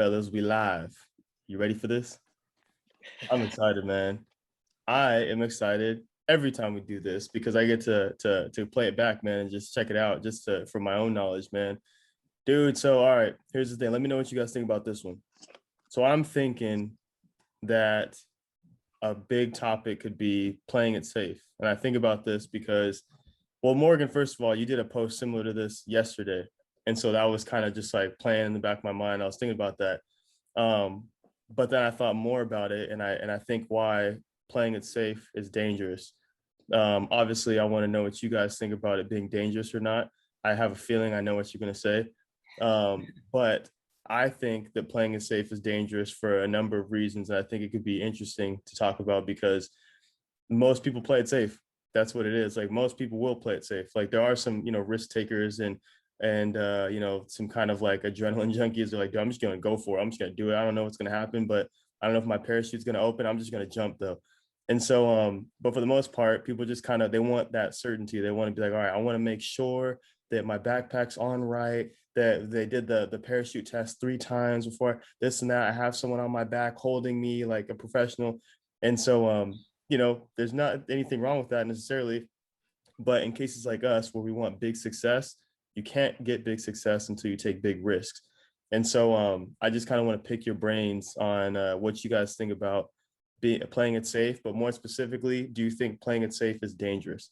fellas, we live. You ready for this? I'm excited, man. I am excited every time we do this because I get to play it back, man, and just check it out, just for my own knowledge, man. Dude, so all right, here's the thing. Let me know what you guys think about this one. So I'm thinking that a big topic could be playing it safe. And I think about this because, well, Morgan, first of all, you did a post similar to this yesterday. And so that was kind of just like playing in the back of my mind. I was thinking about that. Um, but then I thought more about it, and I think why playing it safe is dangerous. Obviously, I want to know what you guys think about it being dangerous or not. I have a feeling I know what you're going to say, but I think that playing it safe is dangerous for a number of reasons, and I think it could be interesting to talk about because most people play it safe. That's what it is. Like most people will play it safe. Like there are some, risk takers and some kind of like adrenaline junkies are like, dude, I'm just gonna go for it. I'm just gonna do it. I don't know what's gonna happen, but I don't know if my parachute's gonna open. I'm just gonna jump though. And so, but for the most part, people just kind of they want that certainty. They want to be like, all right, I want to make sure that my backpack's on right, that they did the parachute test 3 times before this and that. I have someone on my back holding me like a professional. And so there's not anything wrong with that necessarily. But in cases like us where we want big success, you can't get big success until you take big risks. And so I just kind of want to pick your brains on what you guys think about playing it safe, but more specifically, do you think playing it safe is dangerous?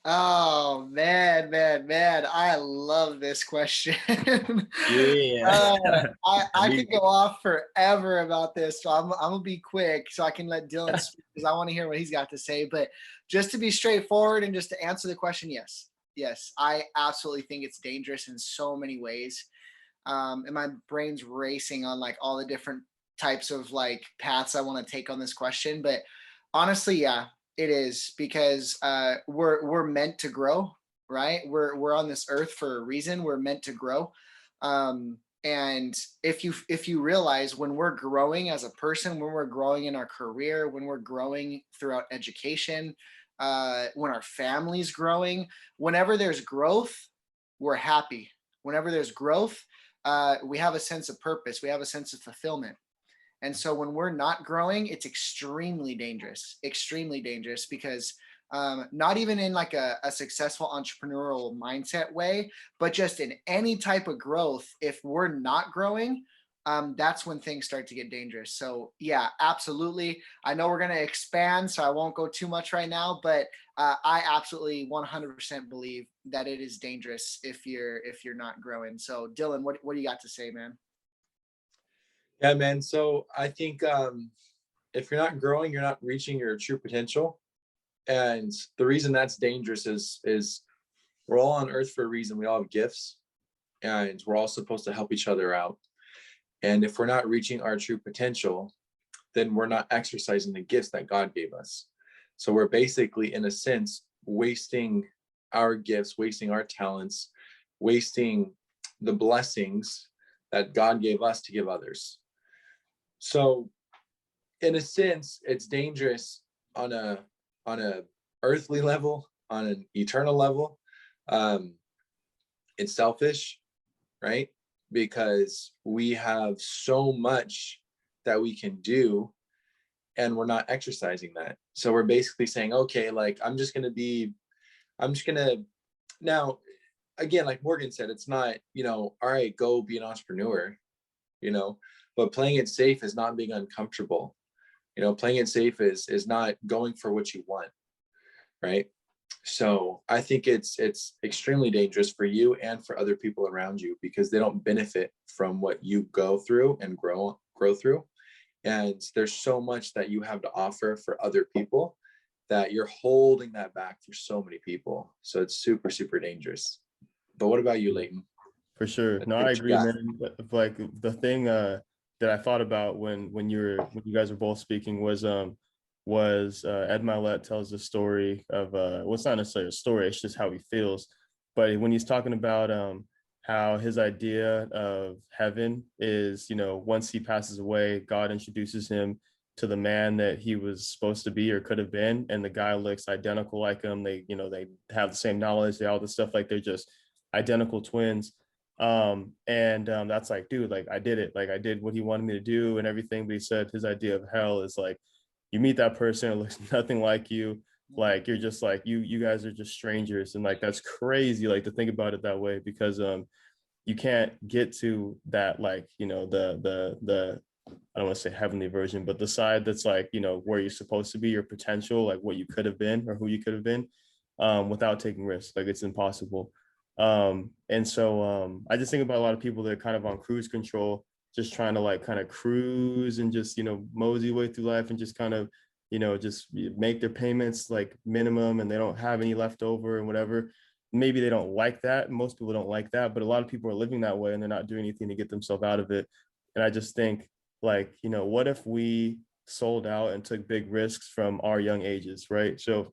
Oh man, man, man. I love this question. Yeah. uh, I I knew could go off forever about this, so I'm gonna be quick so I can let Dylan speak because I want to hear what he's got to say. But just to be straightforward and just to answer the question, yes, yes, I absolutely think it's dangerous in so many ways. And my brain's racing on like all the different types of like paths I want to take on this question. But honestly, yeah, it is because we're meant to grow, right? We're on this earth for a reason. We're meant to grow. And if you realize when we're growing as a person, when we're growing in our career, when we're growing throughout education, when our family's growing, whenever there's growth, we're happy. Whenever there's growth, we have a sense of purpose. We have a sense of fulfillment. And so when we're not growing, it's extremely dangerous because not even in like a successful entrepreneurial mindset way, but just in any type of growth, if we're not growing, that's when things start to get dangerous. So yeah, absolutely. I know we're going to expand, so I won't go too much right now, but I absolutely 100% believe that it is dangerous if you're not growing. So Dylan, what do you got to say, man? Yeah, man. So I think if you're not growing, you're not reaching your true potential. And the reason that's dangerous is we're all on earth for a reason. We all have gifts and we're all supposed to help each other out. And if we're not reaching our true potential, then we're not exercising the gifts that God gave us. So we're basically, in a sense, wasting our gifts, wasting our talents, wasting the blessings that God gave us to give others. So in a sense, it's dangerous on a earthly level, on an eternal level. Um, it's selfish, right? Because we have so much that we can do and we're not exercising that. So we're basically saying, okay, like I'm just gonna now again, like Morgan said, it's not, all right, go be an entrepreneur, you know, but playing it safe is not being uncomfortable. Playing it safe is not going for what you want, right? So I think it's extremely dangerous for you and for other people around you because they don't benefit from what you go through and grow through. And there's so much that you have to offer for other people that you're holding that back for so many people. So it's super, super dangerous. But what about you, Leighton? for sure. No, I What you agree, got? man. Like the thing that I thought about when you guys were both speaking was Ed Milet tells the story of well, it's not necessarily a story, it's just how he feels. But when he's talking about how his idea of heaven is, once he passes away, God introduces him to the man that he was supposed to be or could have been, and the guy looks identical like him. They have the same knowledge, they all this stuff, like they're just identical twins. That's like, dude, like I did it, like I did what he wanted me to do and everything. But he said his idea of hell is like you meet that person, it looks nothing like you, like you're just like you guys are just strangers, and like that's crazy, like to think about it that way, because you can't get to that, like, you know, the I don't want to say heavenly version, but the side that's like, you know, where you're supposed to be, your potential, like what you could have been or who you could have been, without taking risks. Like it's impossible. I just think about a lot of people that are kind of on cruise control, just trying to like kind of cruise and just, you know, mosey way through life and just kind of, you know, just make their payments like minimum and they don't have any left over and whatever. Maybe they don't like that. Most people don't like that, but a lot of people are living that way and they're not doing anything to get themselves out of it. And I just think, like, you know, what if we sold out and took big risks from our young ages, right? So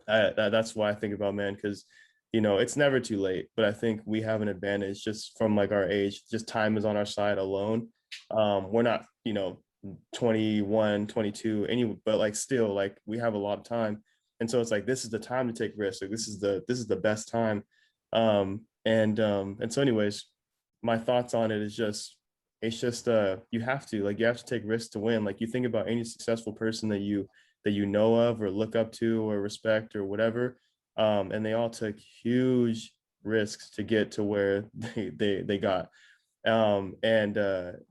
that's why I think about, man, because, you know, it's never too late, but I think we have an advantage just from like our age, just time is on our side alone. We're not, you know, 21, 22, but like still, like we have a lot of time. And so it's like, this is the time to take risks. Like this is the best time. And so anyways, my thoughts on it is just, it's just you have to take risks to win. Like you think about any successful person that you know of or look up to or respect or whatever, and they all took huge risks to get to where they got. It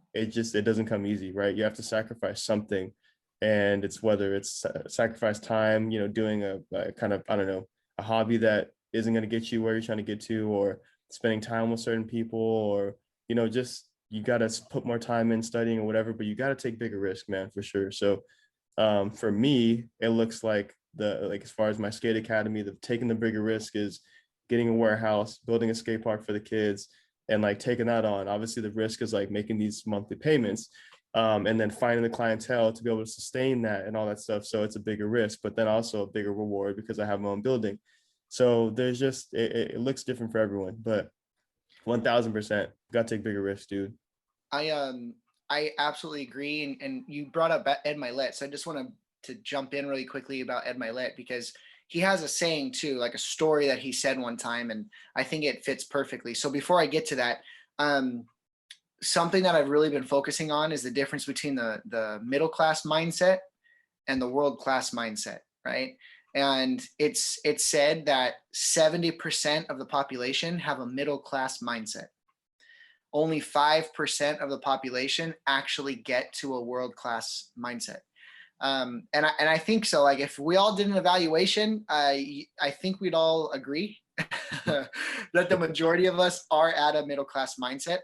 doesn't come easy, right? You have to sacrifice something, and it's whether it's sacrifice time, you know, doing a kind of, I don't know, a hobby that isn't going to get you where you're trying to get to, or spending time with certain people, or, you know, just you got to put more time in studying or whatever, but you got to take bigger risk, man, for sure. So for me, it looks like as far as my skate academy, the taking the bigger risk is getting a warehouse, building a skate park for the kids, and like taking that on. Obviously, the risk is like making these monthly payments, and then finding the clientele to be able to sustain that and all that stuff. So it's a bigger risk, but then also a bigger reward because I have my own building. So there's just it looks different for everyone, but 1000% got to take bigger risks, dude. I absolutely agree, and you brought up Ed Milet, so I just want to jump in really quickly about Ed Milet, because he has a saying too, like a story that he said one time, and I think it fits perfectly. So before I get to that, something that I've really been focusing on is the difference between the middle class mindset and the world class mindset, right? And it's said that 70% of the population have a middle class mindset. Only 5% of the population actually get to a world class mindset. And I think so. Like if we all did an evaluation, I think we'd all agree that the majority of us are at a middle class mindset.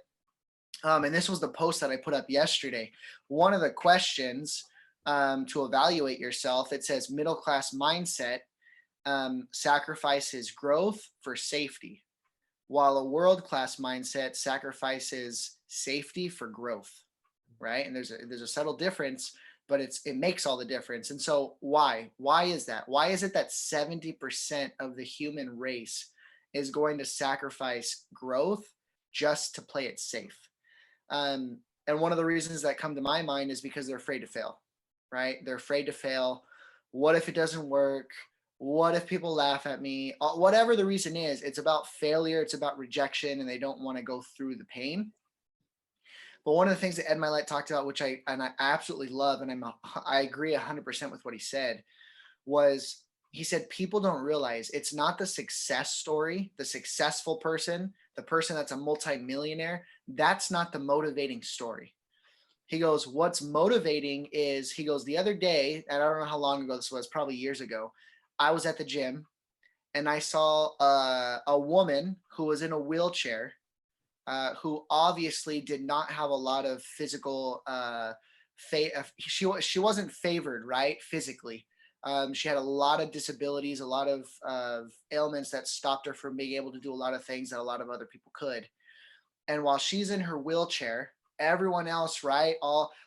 And this was the post that I put up yesterday. One of the questions to evaluate yourself, it says middle class mindset sacrifices growth for safety, while a world-class mindset sacrifices safety for growth, right? And there's a subtle difference, but it makes all the difference. And so why is that? Why is it that 70% of the human race is going to sacrifice growth just to play it safe? And one of the reasons that come to my mind is because they're afraid to fail, right? They're afraid to fail. What if it doesn't work? What if people laugh at me? Whatever the reason is, it's about failure, it's about rejection, and they don't want to go through the pain. But one of the things that Ed Milet talked about, which I absolutely love, and I agree 100% with what he said, was he said people don't realize it's not the success story, the successful person, the person that's a multimillionaire. That's not the motivating story. He goes, what's motivating is, he goes, the other day, and I don't know how long ago this was, probably years ago, I was at the gym and I saw a woman who was in a wheelchair, who obviously did not have a lot of physical, she wasn't favored, right, physically. She had a lot of disabilities, a lot of ailments that stopped her from being able to do a lot of things that a lot of other people could. And while she's in her wheelchair, everyone else, right,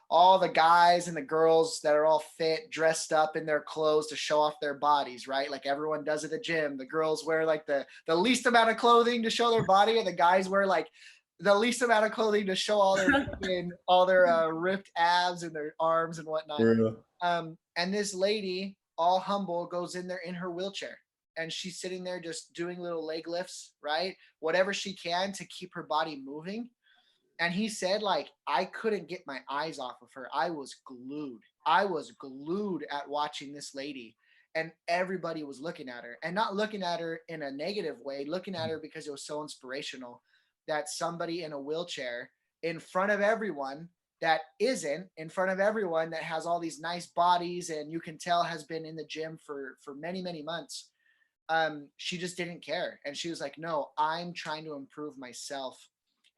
all the guys and the girls that are all fit, dressed up in their clothes to show off their bodies, right? Like everyone does at the gym. The girls wear like the least amount of clothing to show their body, and the guys wear like the least amount of clothing to show all their skin, all their ripped abs and their arms and whatnot. And this lady, all humble, goes in there in her wheelchair and she's sitting there just doing little leg lifts, right? Whatever she can to keep her body moving. And he said, like, I couldn't get my eyes off of her. I was glued. I was glued at watching this lady. And everybody was looking at her, and not looking at her in a negative way, looking at her because it was so inspirational that somebody in a wheelchair in front of everyone, that isn't in front of everyone, that has all these nice bodies and you can tell has been in the gym for many, many months. She just didn't care. And she was like, no, I'm trying to improve myself.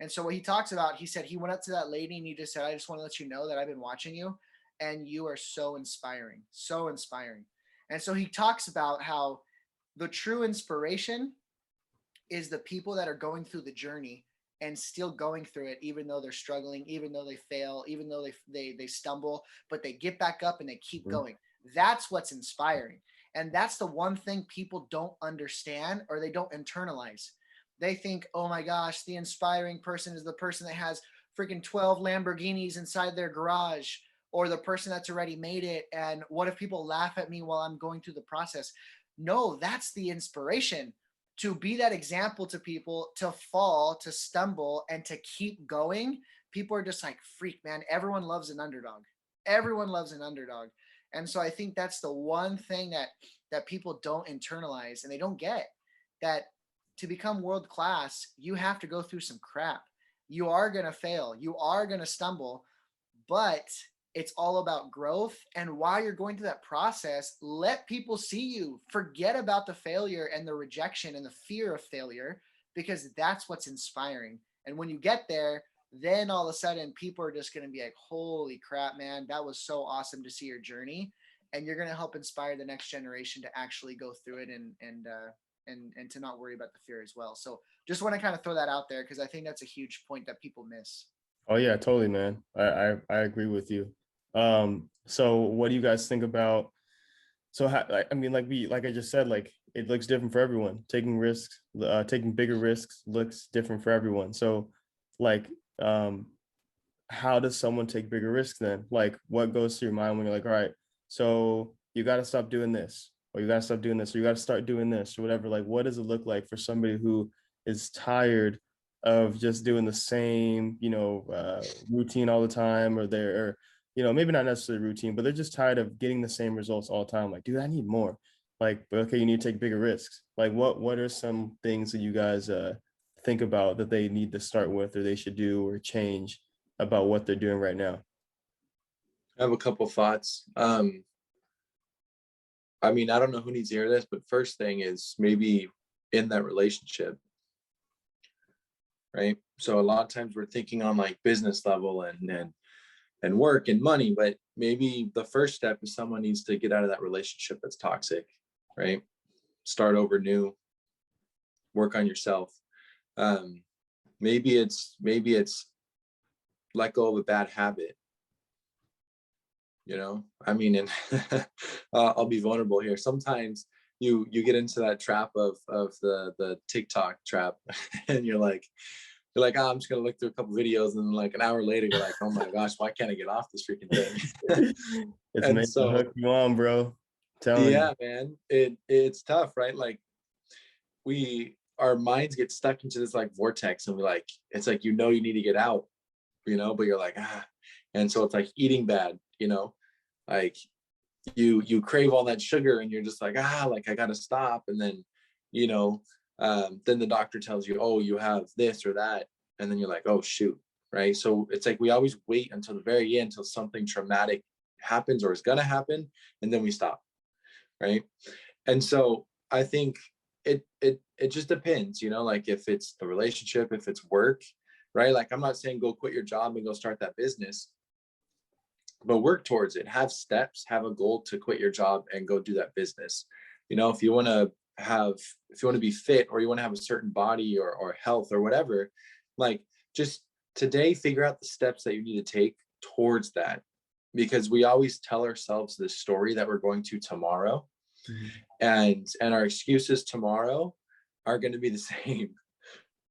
And so what he talks about, he said he went up to that lady and he just said, I just want to let you know that I've been watching you and you are so inspiring, so inspiring. And so he talks about how the true inspiration is the people that are going through the journey and still going through it, even though they're struggling, even though they fail, even though they stumble, but they get back up and they keep going. That's what's inspiring. And that's the one thing people don't understand, or they don't internalize. They think, oh my gosh, the inspiring person is the person that has freaking 12 Lamborghinis inside their garage, or the person that's already made it. And what if people laugh at me while I'm going through the process? No, that's the inspiration, to be that example to people, to fall, to stumble, and to keep going. People are just like, freak, man. Everyone loves an underdog. Everyone loves an underdog. And so I think that's the one thing that people don't internalize, and they don't get, that to become world class, you have to go through some crap. You are going to fail. You are going to stumble, but it's all about growth. And while you're going through that process, let people see you. Forget about the failure and the rejection and the fear of failure, because that's what's inspiring. And when you get there, then all of a sudden people are just going to be like, holy crap, man, that was so awesome to see your journey. And you're going to help inspire the next generation to actually go through it and to not worry about the fear as well. So just want to kind of throw that out there, because I think that's a huge point that people miss. Oh yeah, totally, man. I agree with you. So what do you guys think about? So I mean, like I just said, like it looks different for everyone. Taking risks, taking bigger risks looks different for everyone. So, like, how does someone take bigger risks then? Like, what goes through your mind when you're like, all right, so you got to stop doing this, or you got to stop doing this, or you got to start doing this, or whatever. Like, what does it look like for somebody who is tired of just doing the same, routine all the time, or they're, maybe not necessarily routine, but they're just tired of getting the same results all the time. Like, dude, I need more. Like, okay, you need to take bigger risks. Like, what are some things that you guys think about that they need to start with, or they should do or change about what they're doing right now? I have a couple thoughts. I mean, I don't know who needs to hear this, but first thing is maybe in that relationship, right? So a lot of times we're thinking on like business level and work and money, but maybe the first step is someone needs to get out of that relationship that's toxic, right? Start over new, work on yourself. Maybe it's let go of a bad habit. I mean, and I'll be vulnerable here. Sometimes you get into that trap of the TikTok trap, and you're like, oh, I'm just gonna look through a couple videos, and like an hour later, you're like, oh my gosh, why can't I get off this freaking thing? It's And meant to so, hook you on, bro. Telling yeah, you. man, it's tough, right? Like our minds get stuck into this like vortex, and it's like you need to get out, but you're like, and so it's like eating bad, like you crave all that sugar, and you're just like, like I gotta stop, and then then the doctor tells you, oh, you have this or that, and then you're like, oh shoot, right? So it's like we always wait until the very end, until something traumatic happens or is gonna happen, and then we stop, right? And so I think it just depends, like if it's the relationship, if it's work, right? Like I'm not saying go quit your job and go start that business, but work towards it. Have steps, have a goal to quit your job and go do that business. If you want to be fit, or you want to have a certain body or health or whatever, like just today figure out the steps that you need to take towards that, because we always tell ourselves this story that we're going to tomorrow, and our excuses tomorrow are going to be the same,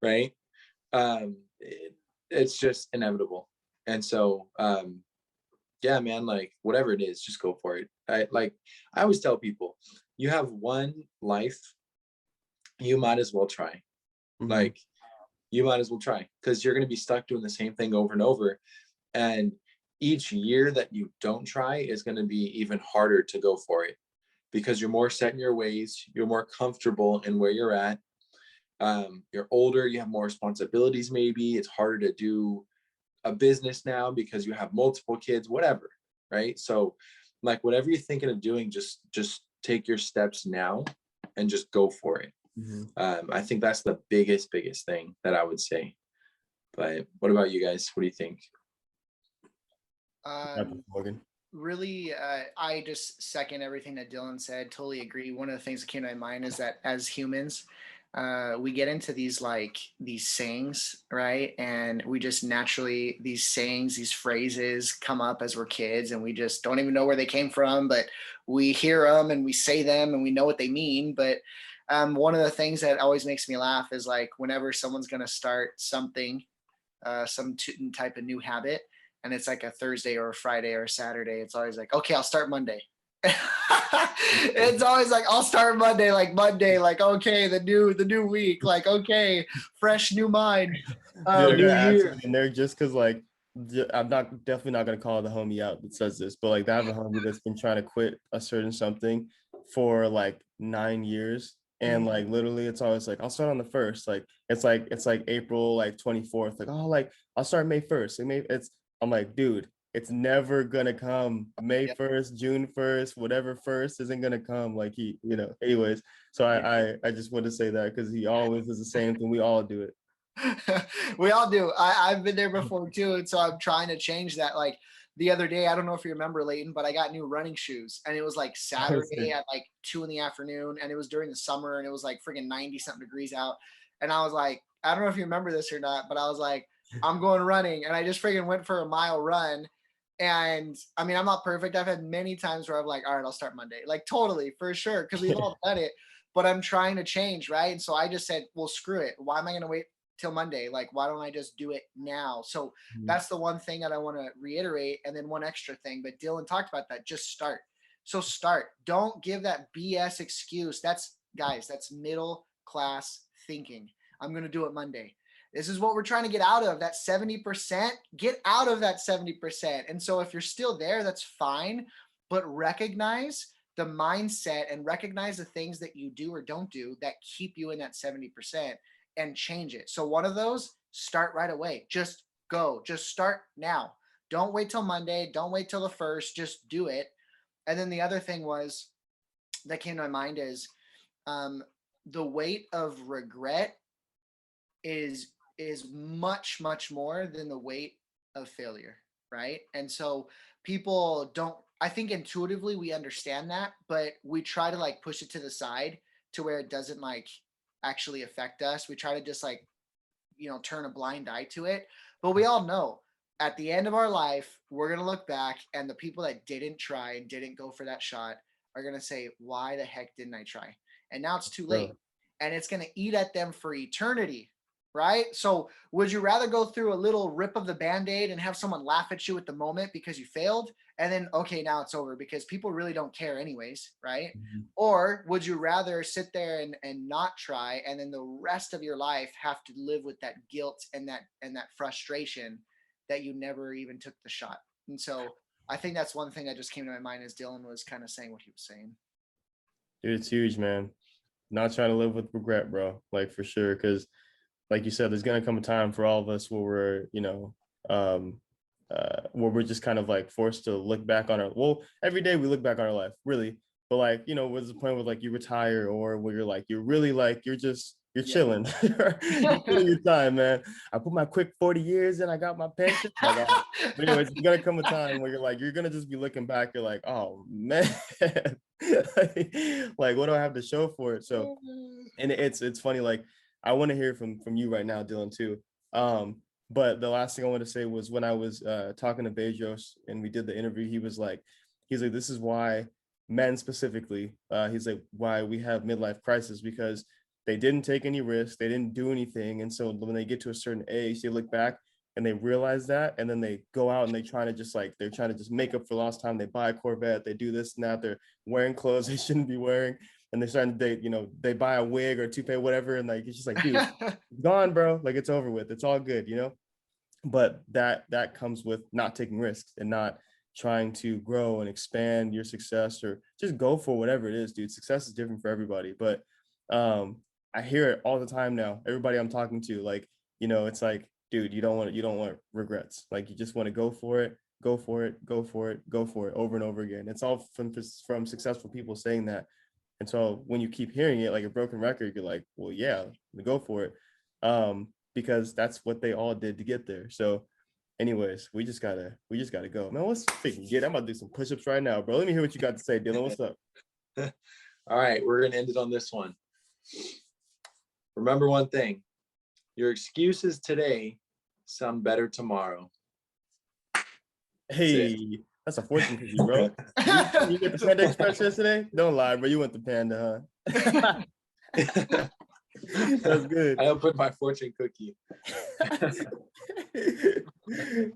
right? It's just inevitable. And so yeah, man, like whatever it is, just go for it. I always tell people, you have one life you might as well try. Mhm. Like, you might as well try, because you're going to be stuck doing the same thing over and over. And each year that you don't try is going to be even harder to go for it, because you're more set in your ways, you're more comfortable in where you're at. You're older, you have more responsibilities, maybe it's harder to do a business now because you have multiple kids, whatever, right? So like, whatever you're thinking of doing, just take your steps now and just go for it. Mhm. I think that's the biggest thing that I would say. But what about you guys? What do you think? Got this, Morgan. Really, I just second everything that Dylan said. Totally agree. One of the things that came to my mind is that as humans, we get into these sayings, right? And we just naturally, these sayings, these phrases come up as we're kids, and we just don't even know where they came from, but we hear them and we say them and we know what they mean. But one of the things that always makes me laugh is like whenever someone's going to start something, some type of new habit, and it's like a Thursday or a Friday or a Saturday, it's always like, okay, I'll start Monday. It's always like, I'll start Monday, like Monday, like okay, the new week, like okay, fresh new mind. Dude, I New gotta add year. something in there just because, like, I'm not definitely not gonna call the homie out that says this, but like, I have a homie that's been trying to quit a certain something for like 9 years, and Mhm. like literally, it's always like, I'll start on the first. Like, it's like April like 24th. Like, oh, like I'll start May 1st. And May it's I'm like, dude, it's never gonna come. May Yeah. 1st, June 1st, whatever first isn't gonna come. Like anyways. So I just want to say that because he always does the same thing. We all do it. We all do. I've been there before too, and so I'm trying to change that. Like the other day, I don't know if you remember, Leighton, but I got new running shoes, and it was like Saturday at like 2 in the afternoon, and it was during the summer, and it was like freaking 90 something degrees out, and I was like, I don't know if you remember this or not, but I was like, I'm going running, and I just freaking went for a mile run. And I mean, I'm not perfect. I've had many times where I'm like, all right, I'll start Monday. Like totally, for sure, because we've all done it. But I'm trying to change, right? And so I just said, well, screw it. Why am I going to wait till Monday? Like, why don't I just do it now? So Mhm. that's the one thing that I want to reiterate. And then one extra thing, but Dylan talked about that. Just start. So start. Don't give that BS excuse. That's guys, that's middle class thinking. I'm going to do it Monday. This is what we're trying to get out of that 70%. Get out of that 70%. And so if you're still there, that's fine. But recognize the mindset and recognize the things that you do or don't do that keep you in that 70% and change it. So one of those, start right away. Just go. Just start now. Don't wait till Monday. Don't wait till the first. Just do it. And then the other thing was that came to my mind is um, the weight of regret is much more than the weight of failure, right? And so people don't, I think intuitively we understand that, but we try to like push it to the side to where it doesn't like actually affect us. We try to just like, turn a blind eye to it. But we all know at the end of our life, we're going to look back, and the people that didn't try and didn't go for that shot are going to say, why the heck didn't I try? And now it's too late. Bro. And it's going to eat at them for eternity. Right. So would you rather go through a little rip of the band-aid and have someone laugh at you at the moment because you failed? And then, okay, now it's over because people really don't care anyways. Right. Mhm. Or would you rather sit there and not try, and then the rest of your life have to live with that guilt and that frustration that you never even took the shot? And so I think that's one thing that just came to my mind as Dylan was kind of saying what he was saying. Dude, it's huge, man. Not trying to live with regret, bro. Like, for sure. Because like you said, there's gonna come a time for all of us where we're, um, where we're just kind of like forced to look back on our, well, every day we look back on our life, really. But like, what's the point where like you retire, or where you're like, you're really like, you're Yeah. chilling. You're killing your time, man. I put my quick 40 years in, I got my pension. Like, but anyways, it's gonna come a time where you're gonna just be looking back, you're like, oh man, like what do I have to show for it? So, and it's funny, like, I want to hear from you right now, Dylan, too. But the last thing I want to say was when I was talking to Bejos and we did the interview, he's like, this is why men specifically, he's like, why we have midlife crisis, because they didn't take any risks, they didn't do anything, and so when they get to a certain age, they look back and they realize that, and then they go out and they're trying to just make up for lost time. They buy a Corvette, they do this and that, they're wearing clothes they shouldn't be wearing, and they're starting to date, they buy a wig or toupee, whatever, and like it's just like, dude, it's gone, bro. Like it's over with. It's all good. But that comes with not taking risks and not trying to grow and expand your success, or just go for whatever it is, dude. Success is different for everybody, but I hear it all the time now. Everybody I'm talking to, like, it's like, dude, you don't want regrets. Like, you just want to go for it, go for it, go for it, go for it over and over again. It's all from successful people saying that. And so when you keep hearing it like a broken record, you're like, well, yeah, go for it. Because that's what they all did to get there. So anyways, we just gotta go. Man, let's freaking get it. I'm about to do some push-ups right now, bro. Let me hear what you got to say, Dylan. What's up? All right, we're gonna end it on this one. Remember one thing: your excuses today sound better tomorrow. Hey, that's a fortune cookie, bro. You get the Panda Express yesterday? Don't lie, bro. You went to Panda, huh? That's good. I don't put my fortune cookie.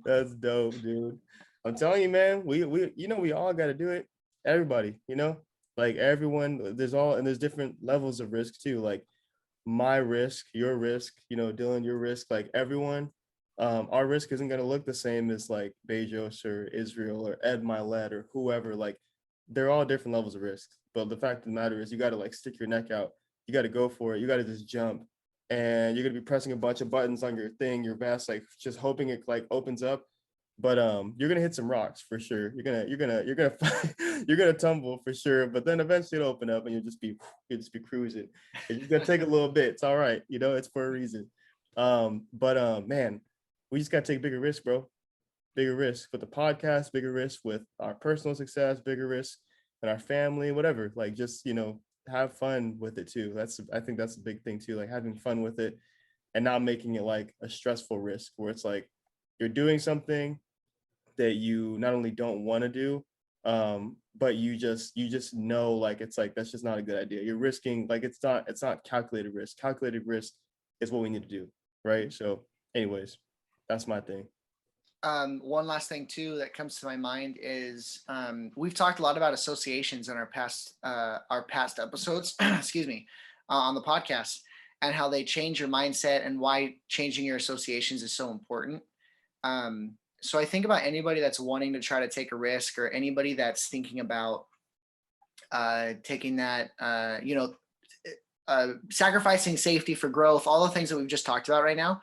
That's dope, dude. I'm telling you, man, we all got to do it. Everybody, like everyone, there's different levels of risk too. Like my risk, your risk, Dylan, your risk, like everyone, our risk isn't going to look the same as like Bezos or Israel or Ed Milet or whoever. Like they're all different levels of risk. But the fact of the matter is you got to like stick your neck out. You got to go for it. You got to just jump, and you're going to be pressing a bunch of buttons on your thing, your vest, like just hoping it like opens up. But you're going to hit some rocks for sure. You're going to tumble for sure, but then eventually it'll open up and you'll just be cruising. It's going to take a little bit. It's all right. It's for a reason. But man, we just got to take bigger risks, bro. Bigger risk with the podcast, bigger risk with our personal success, bigger risk in our family, whatever. Like just, have fun with it too. I think that's a big thing too, like having fun with it and not making it like a stressful risk where it's like you're doing something that you not only don't want to do, but you just know like it's like that's just not a good idea. You're risking, like it's not calculated risk. Calculated risk is what we need to do, right? So anyways, that's my thing. One last thing too that comes to my mind is we've talked a lot about associations in our past episodes, excuse me, on the podcast, and how they change your mindset and why changing your associations is so important. So I think about anybody that's wanting to try to take a risk, or anybody that's thinking about taking that, sacrificing safety for growth, all the things that we've just talked about right now.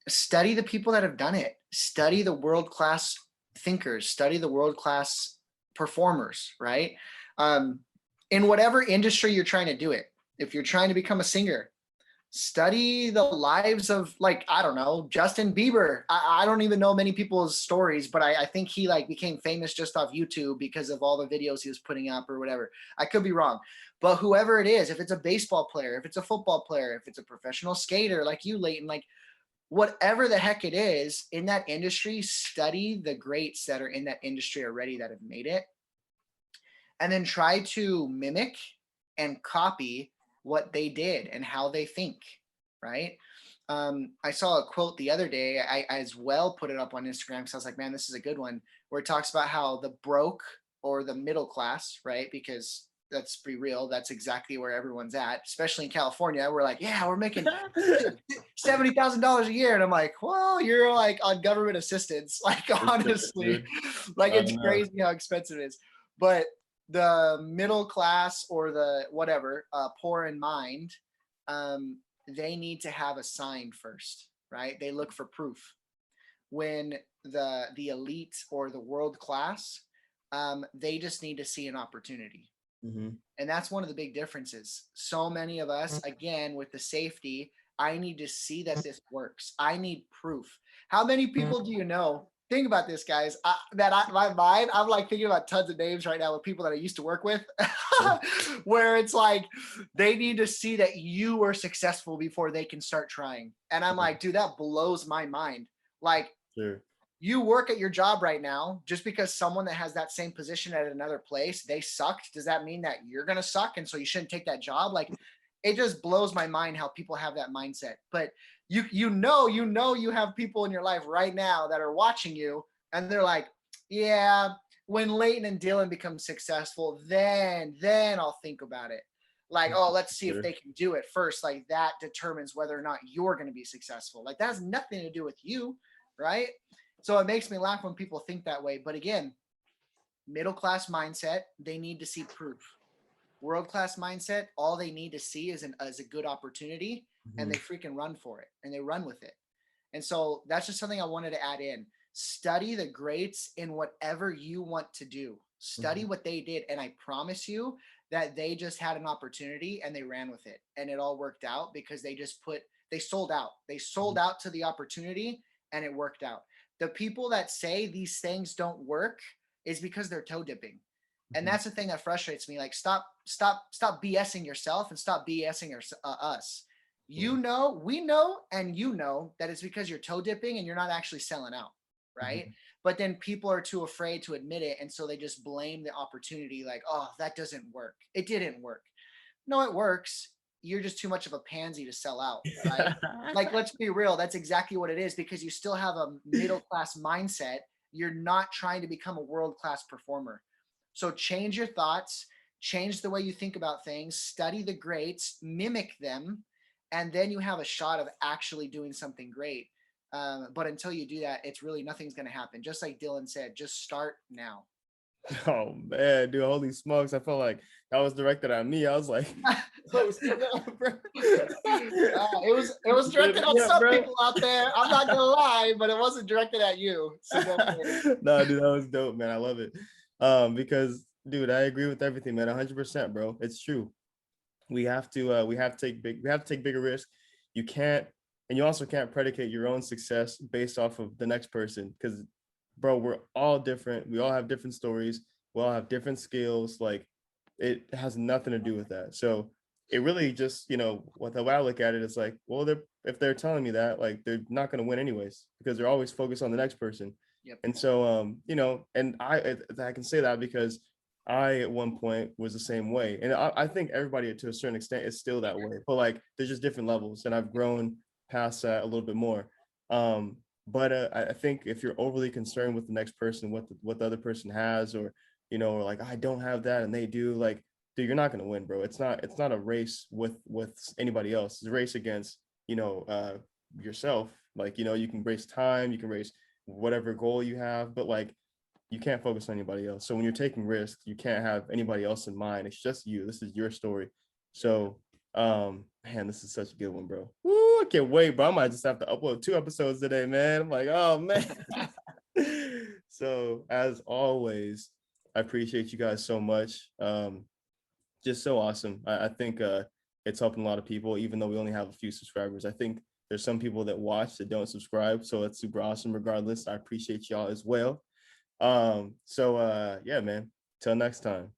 Study the people that have done it. Study the world-class thinkers. Study the world-class performers, right? In whatever industry you're trying to do it. If you're trying to become a singer, study the lives of, like, I don't know, Justin Bieber. I don't even know many people's stories, but I think he like became famous just off YouTube because of all the videos he was putting up or whatever. I could be wrong. But whoever it is, if it's a baseball player, if it's a football player, if it's a professional skater like you, Leighton, like whatever the heck it is in that industry, study the greats that are in that industry already that have made it. And then try to mimic and copy what they did and how they think, right? I saw a quote the other day. I as well put it up on Instagram because I was like, man, this is a good one, where it talks about how the broke or the middle class, right? Because let's be real, that's exactly where everyone's at, especially in California. We're like, yeah, we're making $70,000 a year. And I'm like, well, you're like on government assistance. Like, honestly, like it's crazy how expensive it is. But the middle class or the whatever, poor in mind, they need to have a sign first, right? They look for proof. When the elite or the world class, they just need to see an opportunity. Mm-hmm. And that's one of the big differences. So many of us, again, with the safety, I need to see that this works. I need proof. How many people do you know? Think about this, guys. My mind, I'm like thinking about tons of names right now with people that I used to work with, where it's like they need to see that you were successful before they can start trying. And I'm like, dude, that blows my mind. Like, sure. You work at your job right now, just because someone that has that same position at another place, they sucked. Does that mean that you're going to suck? And so you shouldn't take that job? Like, it just blows my mind how people have that mindset. But you have people in your life right now that are watching you and they're like, yeah, when Leighton and Dylan become successful, then I'll think about it. Like, oh, let's see if Sure. they can do it first. Like that determines whether or not you're going to be successful. Like that has nothing to do with you, right? So it makes me laugh when people think that way. But again, middle class mindset, they need to see proof. World class mindset, all they need to see is a good opportunity, and Mhm. they freaking run for it and they run with it. And so that's just something I wanted to add in. Study the greats in whatever you want to do. Study Mhm. what they did. And I promise you that they just had an opportunity and they ran with it. And it all worked out because they sold out. They sold Mhm. out to the opportunity and it worked out. The people that say these things don't work is because they're toe dipping. And Mhm. that's the thing that frustrates me. Like, stop BSing yourself and stop BSing us. Yeah. We know, and you know that it's because you're toe dipping and you're not actually selling out, right? Mhm. But then people are too afraid to admit it, and so they just blame the opportunity, like, oh, that doesn't work. It didn't work. No, it works. You're just too much of a pansy to sell out, right? Like, let's be real. That's exactly what it is because you still have a middle class mindset. You're not trying to become a world class performer. So change your thoughts, change the way you think about things, study the greats, mimic them, and then you have a shot of actually doing something great. But until you do that, it's really nothing's going to happen. Just like Dylan said, just start now. Oh man, dude, holy smokes. I felt like that was directed at me. I was like, oh snap, bro. It was Lit directed at me up, some bro. people out there. I'm not gonna lie, but it wasn't directed at you. So go for it. No, dude, that was dope, man. I love it. Because dude, I agree with everything, man. 100%, bro. It's true. We have to take bigger risks. You can't, and you also can't predicate your own success based off of the next person because, bro, we're all different. We all have different stories. We all have different skills. Like, it has nothing to do with that. So it really just, what the way I look at it is like, well, if they're telling me that, like, they're not going to win anyways because they're always focused on the next person. Yep. And so, and I can say that because I at one point was the same way, and I think everybody to a certain extent is still that way. But like, there's just different levels, and I've grown past that a little bit more. Um, but I think if you're overly concerned with the next person, what the other person has, or like I don't have that and they do, like, dude, you're not gonna win, bro. It's not a race with anybody else. It's a race against yourself. Like, you can race time, you can race whatever goal you have, but like you can't focus on anybody else. So when you're taking risks, you can't have anybody else in mind. It's just you. This is your story. So, man, this is such a good one, bro. Woo, I can't wait, bro. I might just have to upload 2 episodes today, man. I'm like, oh man. So as always, I appreciate you guys so much. Just so awesome. I think it's helping a lot of people, even though we only have a few subscribers. I think there's some people that watch that don't subscribe. So that's super awesome. Regardless, I appreciate y'all as well. So yeah, man. Till next time.